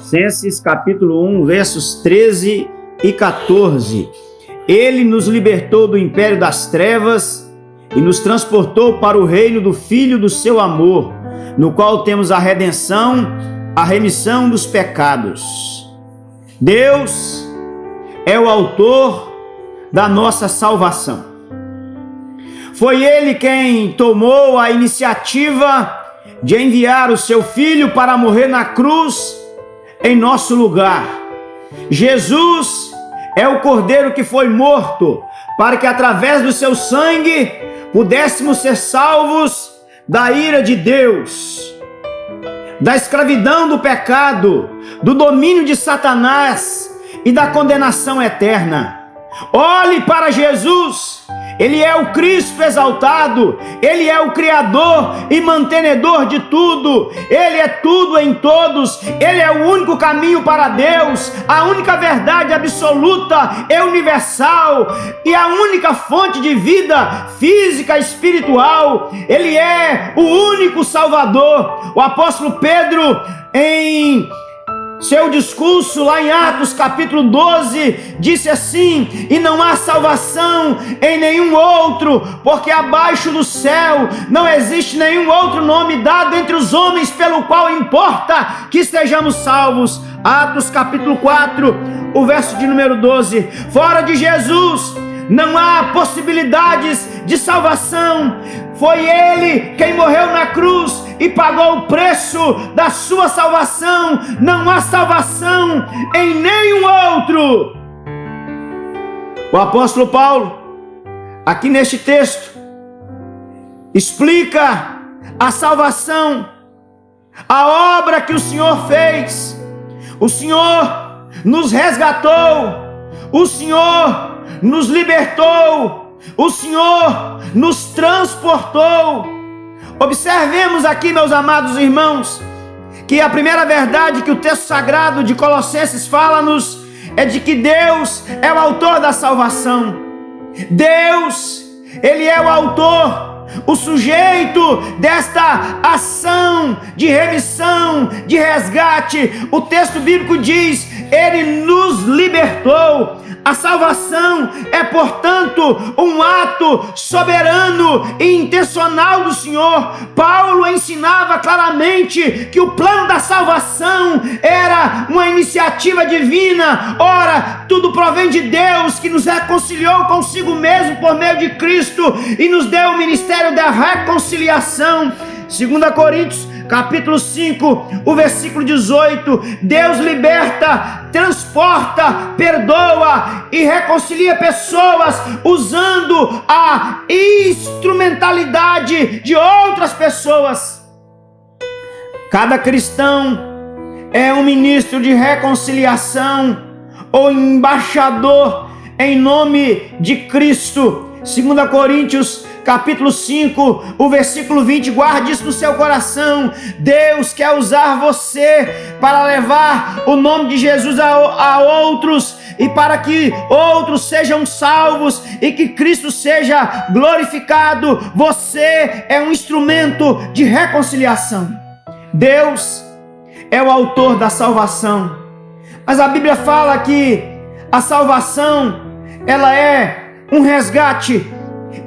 Colossenses capítulo 1, versos 13 e 14. Ele nos libertou do império das trevas e nos transportou para o reino do Filho do seu amor, no qual temos a redenção, a remissão dos pecados. Deus é o autor da nossa salvação. Foi Ele quem tomou a iniciativa de enviar o seu Filho para morrer na cruz em nosso lugar. Jesus é o Cordeiro que foi morto para que através do seu sangue pudéssemos ser salvos da ira de Deus, da escravidão do pecado, do domínio de Satanás e da condenação eterna. Olhe para Jesus. Ele é o Cristo exaltado, Ele é o Criador e mantenedor de tudo, Ele é tudo em todos, Ele é o único caminho para Deus, a única verdade absoluta e universal e a única fonte de vida física e espiritual. Ele é o único Salvador. O apóstolo Pedro, em seu discurso lá em Atos capítulo 12, disse assim: e não há salvação em nenhum outro, porque abaixo do céu não existe nenhum outro nome dado entre os homens pelo qual importa que sejamos salvos. Atos capítulo 4, o verso de número 12. Fora de Jesus não há possibilidades de salvação. Foi Ele quem morreu na cruz e pagou o preço da sua salvação. Não há salvação em nenhum outro. O apóstolo Paulo, aqui neste texto, explica a salvação, a obra que o Senhor fez. O Senhor nos resgatou, o Senhor nos libertou, o Senhor nos transportou. Observemos aqui, meus amados irmãos, que a primeira verdade que o texto sagrado de Colossenses fala-nos é de que Deus é o autor da salvação. Deus, Ele é o autor, o sujeito desta ação de remissão, de resgate. O texto bíblico diz: Ele nos libertou. A salvação é, portanto, um ato soberano e intencional do Senhor. Paulo ensinava claramente que o plano da salvação era uma iniciativa divina. Ora, tudo provém de Deus, que nos reconciliou consigo mesmo por meio de Cristo e nos deu o ministério da reconciliação. 2 Coríntios capítulo 5, o versículo 18, Deus liberta, transporta, perdoa e reconcilia pessoas usando a instrumentalidade de outras pessoas. Cada cristão é um ministro de reconciliação ou embaixador em nome de Cristo. 2 Coríntios capítulo 5, o versículo 20, guarde isso no seu coração. Deus quer usar você para levar o nome de Jesus a outros e para que outros sejam salvos e que Cristo seja glorificado. Você é um instrumento de reconciliação. Deus é o autor da salvação, mas a Bíblia fala que a salvação, ela é um resgate.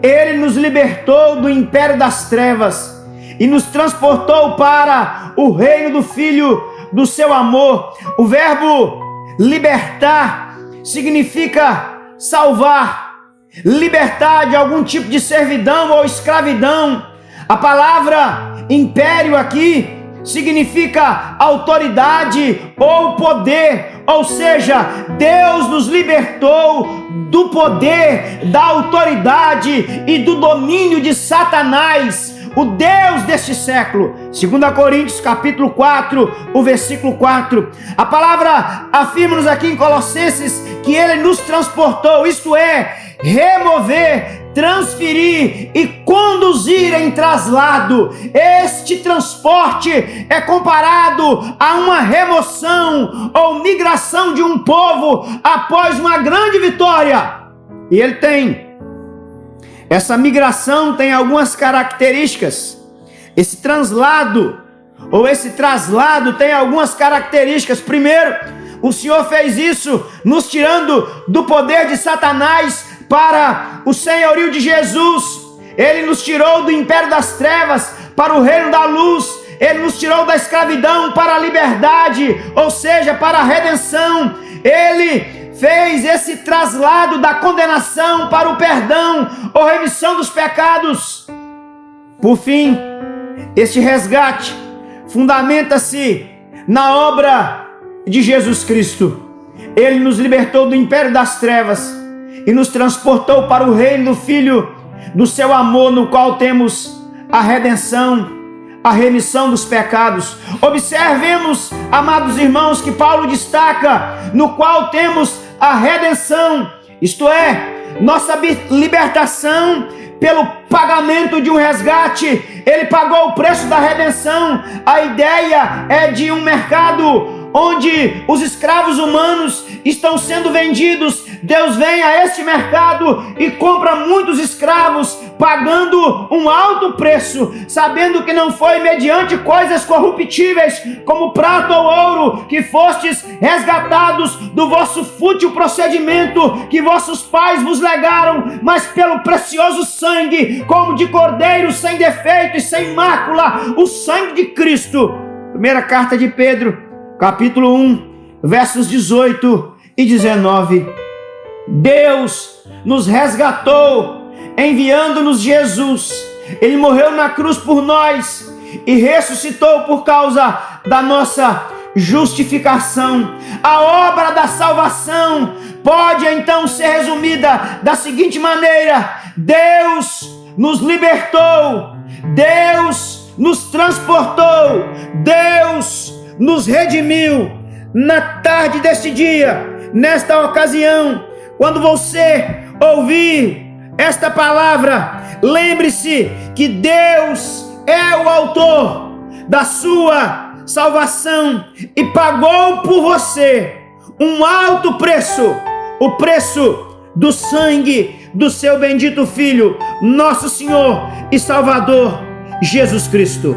Ele nos libertou do império das trevas e nos transportou para o reino do Filho do seu amor. O verbo libertar significa salvar, libertar de algum tipo de servidão ou escravidão. A palavra império aqui significa autoridade ou poder, ou seja, Deus nos libertou do poder, da autoridade e do domínio de Satanás, o Deus deste século. 2 Coríntios capítulo 4, o versículo 4. A palavra afirma-nos aqui em Colossenses que Ele nos transportou, isto é, remover, transferir e conduzir em traslado. Este transporte é comparado a uma remoção ou migração de um povo após uma grande vitória. E ele tem, essa migração tem algumas características. Esse translado ou esse traslado tem algumas características. Primeiro, o Senhor fez isso nos tirando do poder de Satanás para o senhorio de Jesus. Ele nos tirou do império das trevas para o reino da luz. Ele nos tirou da escravidão para a liberdade, ou seja, para a redenção. Ele fez esse traslado da condenação para o perdão ou remissão dos pecados. Por fim, este resgate fundamenta-se na obra de Jesus Cristo. Ele nos libertou do império das trevas e nos transportou para o reino do Filho do seu amor, no qual temos a redenção, a remissão dos pecados. Observemos, amados irmãos, que Paulo destaca, no qual temos a redenção, isto é, nossa libertação pelo pagamento de um resgate. Ele pagou o preço da redenção. A ideia é de um mercado onde os escravos humanos estão sendo vendidos. Deus vem a este mercado e compra muitos escravos, pagando um alto preço, sabendo que não foi mediante coisas corruptíveis, como prata ou ouro, que fostes resgatados do vosso fútil procedimento que vossos pais vos legaram, mas pelo precioso sangue, como de cordeiro sem defeito e sem mácula, o sangue de Cristo. Primeira carta de Pedro, capítulo 1, versos 18 e 19. Deus nos resgatou, enviando-nos Jesus. Ele morreu na cruz por nós e ressuscitou por causa da nossa justificação. A obra da salvação pode então ser resumida da seguinte maneira: Deus nos libertou, Deus nos transportou, Deus nos redimiu. Na tarde deste dia, nesta ocasião, quando você ouvir esta palavra, lembre-se que Deus é o autor da sua salvação e pagou por você um alto preço, o preço do sangue do seu bendito Filho, nosso Senhor e Salvador Jesus Cristo.